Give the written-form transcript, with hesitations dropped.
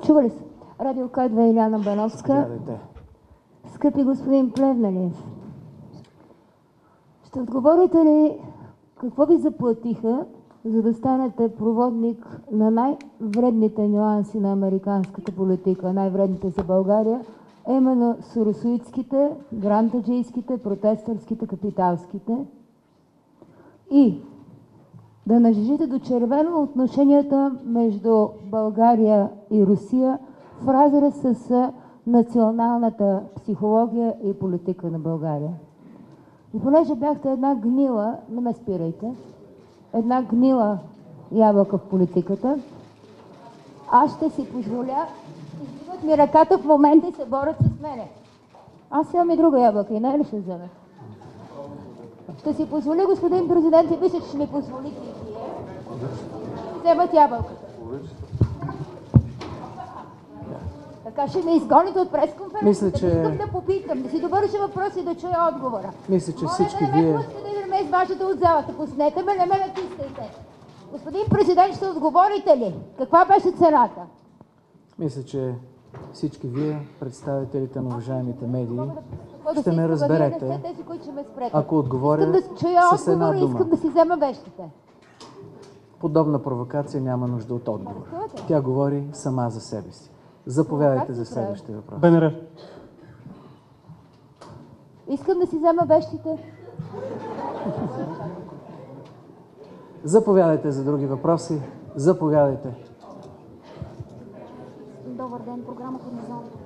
Чува ли се? Радио К2 Иляна Бановска. Скъпи господин Плевнелиев, ще отговорите ли какво ви заплатиха, за да станете проводник на най-вредните нюанси на американската политика, най-вредните за България, именно соросоидските, грантаджийските, протестърските, капиталските, и да нажежите до червено отношенията между България и Русия в разрез с националната психология и политика на България. И понеже бяхте една гнила, не ме спирайте, една гнила ябълка в политиката, аз ще си позволя, издигат ми ръката в момента и се борят с мене. Аз имам и друга ябълка и не ли ще вземе? Ще си позволя, господин президент, и мисля, че ще ми позволите и вие, вземат ябълката. Така ще ме изгоните от пресконференцията. Мисля, че... Искам да попитам, да си довърша въпрос и да чуя отговора. Мисля, че всички вие... вие... Моля да ме изваждате от залата. Пуснете ме, не ме натискайте. Господин президент, ще отговорите ли? Каква беше цената? Мисля, че всички вие, представителите на уважаемите медии, ще ме разберете, ако отговоря с една дума. Искам да чуя отговора и искам да си взема вещите. Подобна провокация няма нужда от отговор. Тя говори сама за себе си. Заповядайте за следващия въпрос. БНР. Искам да си взема вещите. Заповядайте за други въпроси. Заповядайте. Добър ден, програмата на залата.